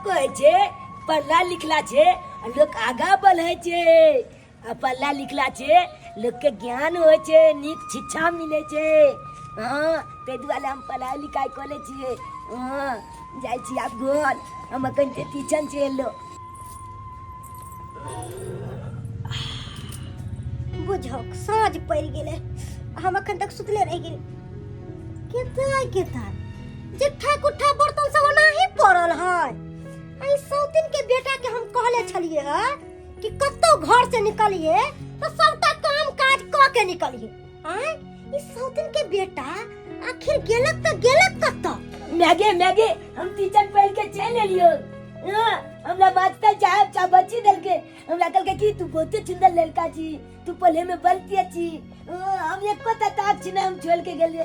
कहै छे पढ़ला लिखला छे लोग आगा बढ़े छे पढ़ला लिखला छे लोग के ज्ञान होय छे नीक शिक्षा मिले छे हां ते दुआरे हम पढ़ाई लिखाई करे छिए हां जाय छी आब घर हम अखन ते किचन से एलो बुझक साँझ पड़ गेले हम अखन तक सुतले रह गेल केता जिठा कुठा बर्तन सब ओनाही पड़ल है आई सौतिन के बेटा के हम कहले छलिए है कि कत्तो घर से निकलिए तो सबटा काम काज क के निकलिए हैं ई सौतिन के बेटा आखिर गेलक कत्तो मैगे हम टीचर पढ़ के चल एलियो हमरा मास्टर चाहे बच्ची दल के हमरा कल के की तू बहुत सुंदर लड़का छी तू पढ़े में बलती छी हम एक पता ताक्ष ने हम छोड़ के गेलिए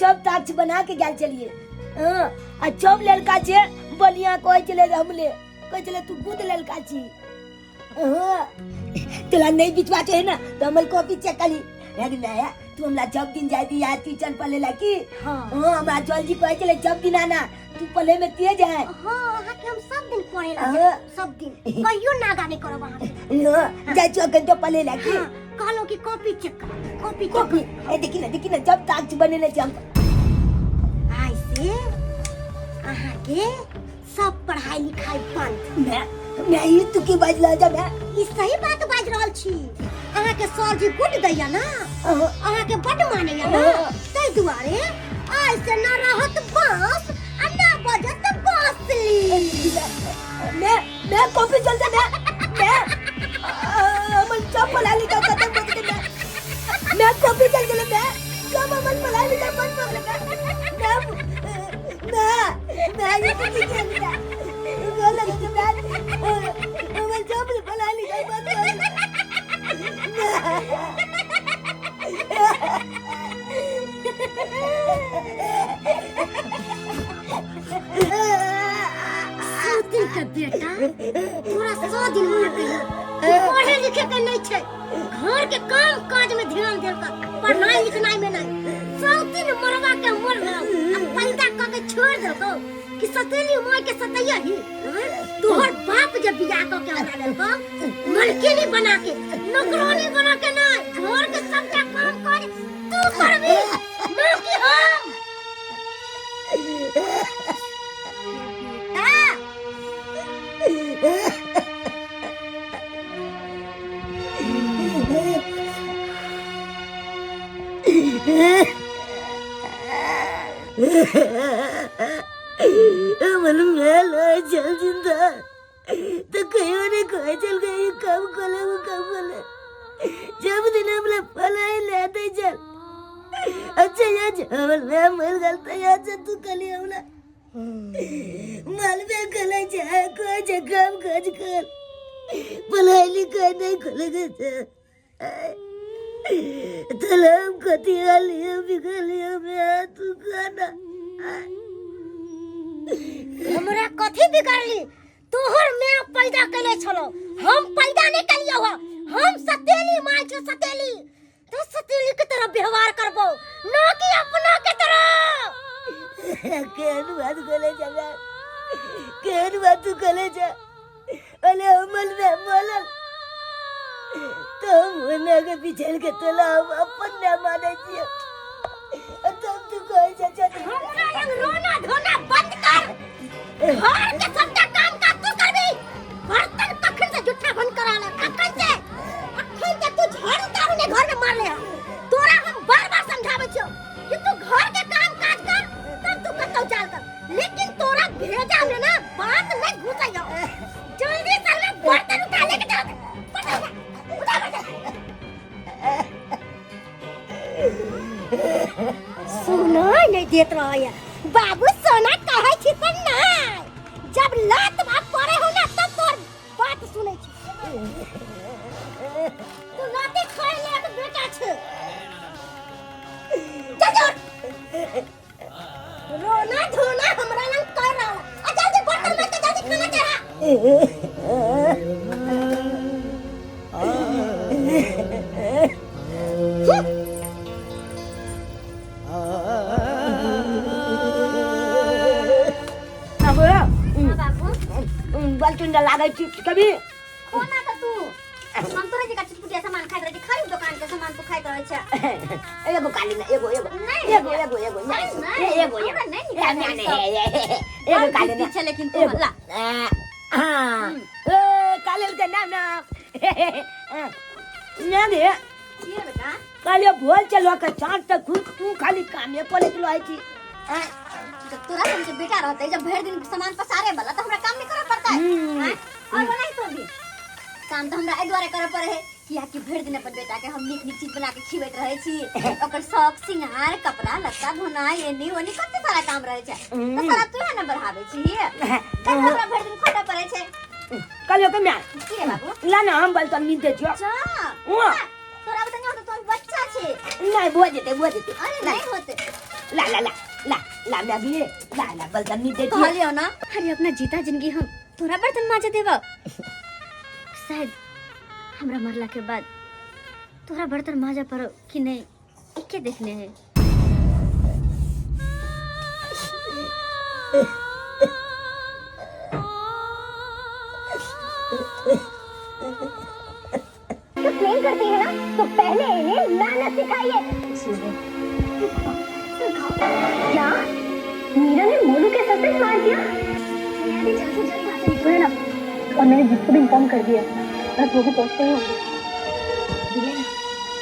सब ताक्ष बना के गेल चलिए आ सब लड़का छे बलिया कोई चले हमले कोई चले तू गुद लड़का छी तोला नहीं विश्वास है ना तो हमर कॉपी चेक करी नया तू हमरा जब दिन जाई दी यार टीचर पढ़े ला की हां हमरा जल्दी कोई चले जब दिन आना तू पढ़े में तेज है हां हां के हम सब दिन पढ़े ला सब दिन कहियो नागा नहीं करब वहां जा चौकन तो पढ़े ला की कहलो कि कॉपी चेक कर कॉपी ए देखी ना जब ताक्ष बने ले हम आई से आहा के सब पढ़ाई लिखाई बंद मैं ई तू की बाजला जा मैं ई सही बात बाज रहल छी आहा के सर जी गुड दैया ना आहा के बड मानैया ना तै दुआरे आई से ना रहत बांस आ ना बजत बांसुरी मैं कॉपी चल जा मैं मन चपल आली का खत्म कर दे मैं कॉपी चल गेले मैं कब मन पढ़ाई लिखा बंद कर लगा मैं ये की किया गलत की बात मन चपल पढ़ाई लिखा बंद कर सूती का बेटा पूरा 100 दिन हो गए पढ़े लिखे के नहीं छे घर के काम काज में ध्यान दे कर पढ़ाई लिखनाई में नहीं 100 दिन मरवा के मर गयो अब पैदा क के छोड़ दो कि सतेली मोय के सतैया ही तोहर बाप जब बियाह क के हमरा लेलको मलकिनी बना के नौकरानी बना के ना घर के सबटा काम कर तू करबी मैं की हम मालूम है चल जिंदा तो कहीं ने कोई चल गई कब खोले वो कब खोले जब दिन हमने फलाई लेते चल अच्छा यार चावल मैं मर गलता यार से तू कली हमला माल में कले जाए कोई जगह खोज कर फलाई लिखा नहीं खोलेगा तलाम कतिया लिया बिखर लिया मैं तू खाना हमरा कथि बिगाड़ली तोहर मैं पैदा कैले छलो हम पैदा नहीं कलियो हम सतेली माय के सतेली तो सतेली के तरह व्यवहार करबो ना कि अपना के तरह केन बात बोले जगा केन बात तू करे जा अले अमल में बोलल तो मने के पीछे के तला अपन न माने छी तब तू कोई जा हमरा लग रोना धोना बंद कर घर के सबटा काम का तू करबी बर्तन कखन से जुठा बंद करा ले कखन से तू झाड़ू तारू ने घर में मार ले तोरा हम बार-बार समझावे छियो कि तू घर के काम काज कर तब तू कतौ चाल कर लेकिन तोरा भेजा में ना बात नहीं घुसैयो जल्दी चल ले बर्तन उठा लेके जा सुनो नहीं देत रहिया बाबू सोना कहै छी त नहीं जब लात बाप पड़े हो ना तब तोर बात सुनै छी तू लाते खाए ले के बेटा छ जा रोना धोना हमरा लंग कर रहा आ जल्दी बर्तन में के जल्दी खाना चढ़ा बलचुंडा लागे चिप्स कभी कोना त तू हम तोरे जे का चुटपुटिया सामान खाइत रहे खाई दुकान के सामान तू खाइत रहे छ एगो काली ना एगो एगो नहीं एगो एगो एगो नहीं एगो हमरा नहीं एगो काली ना पीछे लेकिन तू ला हां काली के नाम ना ना दे ये बेटा काली बोल चलो के चाट तक तू खाली कामे पले चलो आई थी तोरा हमसे बेटा रहते जब भर दिन सामान पसारे वाला तो हमरा काम नहीं करे पड़ता है और नहीं तो भी काम तो हमरा ए द्वारा करे पड़े है किया कि भर दिन अपन बेटा के हम नीक नीक चीज बना के खिबैत रहे छी ओकर शौक सिंगार कपड़ा लत्ता धोनाई एनी ओनी कते सारा काम रहे छै तो सारा तू है ना बढ़ावे छी त हमरा भर दिन खटा पड़े छै काली के म्या की रे बाबू ला ना हम बलतन नी दे छियो तोरा बता नहीं तो बच्चा छे नहीं बोल देते अरे नहीं होते ला ला ला ला ला मैं भी ला ला बलतन नी दे छियो कहलियो ना अरे अपना जीता जिंदगी हम तोरा बर्तन माजे देबो शायद हमरा मरला के बाद तोरा बर्तन माजा पर कि नहीं एके देखने है तो प्रेम करती है ना तो पहले इन्हें लाना सिखाइए क्या मीरा ने मोनू के सर पे मार दिया मैंने जल्द से जल्द वहां से निकले ना और मैंने जिसको भी इन्फॉर्म कर दिया बस वो भी पहुंचते ही होंगे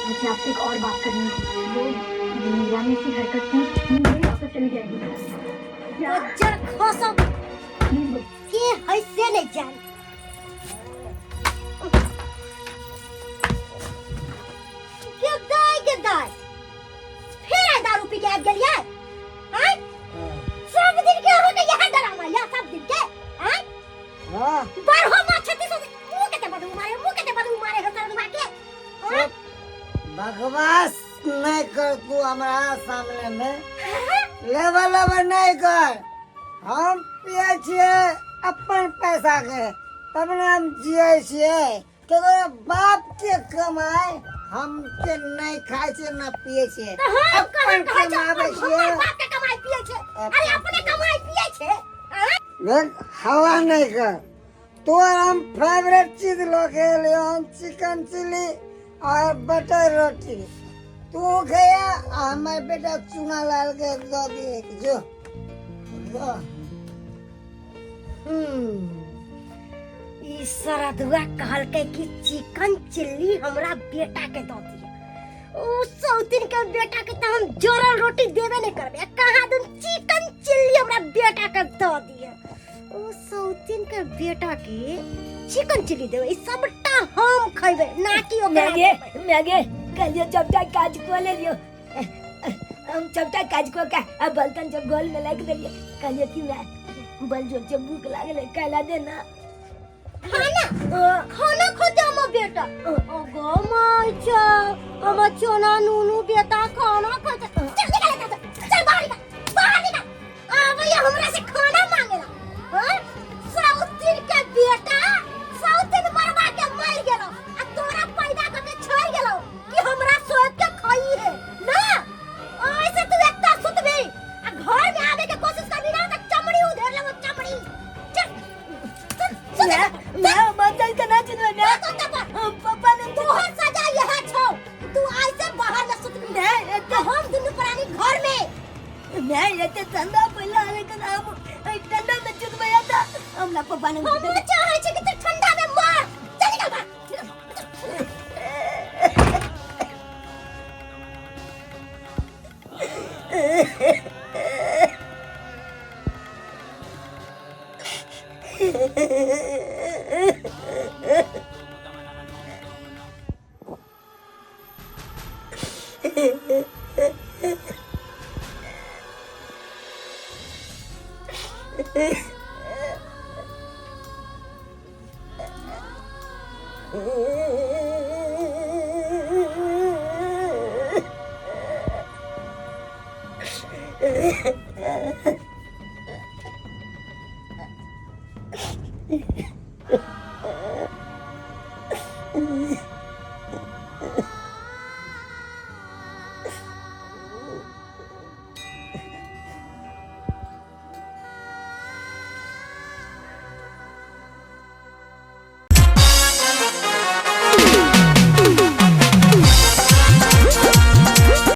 मुझे आपसे एक और बात करनी है वो मीरा ने ऐसी हरकत की मेरी वापस चली जाएगी जर खोसो ये ऐसे नहीं जाए गद्दार फिर आए दारू पी के आ गया हैं सब दिन के होने यहां डरामा या सब दिन के हैं हां बारहो मां 36 मुंह के बदू मारे हसर दुआ के बकवास नहीं कर तू हमारा सामने में लेवल नहीं कर हम पिए छिए अपन पैसा के तब ना हम जिए छिए केकरो बाप के कमाए हम के नहीं खाए छे ना पिए छे अपन कमावे छे बाप के कमाई पिए छे अरे अपने कमाई पिए छे देख हवा नहीं कर तो हम फेवरेट चीज लोगे लियोन चिकन चिली और बटर रोटी तू गया हमारे बेटा चुना लाल के दो दिए जो ई सरदुआ कहल के कि चिकन चिल्ली हमरा बेटा के दो दिए ओ सौतिन के बेटा के त हम जोरल रोटी देबे नहीं करबे कहां दूं चिकन चिल्ली हमरा बेटा के दो दिए ओ सौतिन के बेटा के चिकन चिल्ली देबे ई सबटा हम खइबे ना कि ओकरा मैगे कलियो चपटा काज को ले लियो हम चपटा काज को का अब बलतन जब गोल में लग दिए कलियो कि मैं बल जो जब भूख लागले कहला देना खाना खोते हम बेटा गो माचा हम चोना नूनू बेटा खाना खोते चल निकल चल बाहर निकल अब ये हमरा से खाना मांगेला हां साउथिन के बेटा साउथिन मरवा के मर गेलो आ तोरा पैदा करके छोड़ गेलो कि हमरा सोच के खाई है ना ऐसे तू एकटा सुतबे आ घर में आवे के कोशिश करबी ना त चमड़ी उधेर लेबो चमड़ी मैं बचल के ना चिन्ह ना पापा ने तोहर सजा यह छो तू ऐसे बाहर न सुत नहीं तो हम दुनु प्राणी घर में मैं ये ठंडा पहला आने का नाम ठंडा में चुद गया था हमला पापा ने हम चाहे छे कि तू ठंडा में मर चल निकल बाहर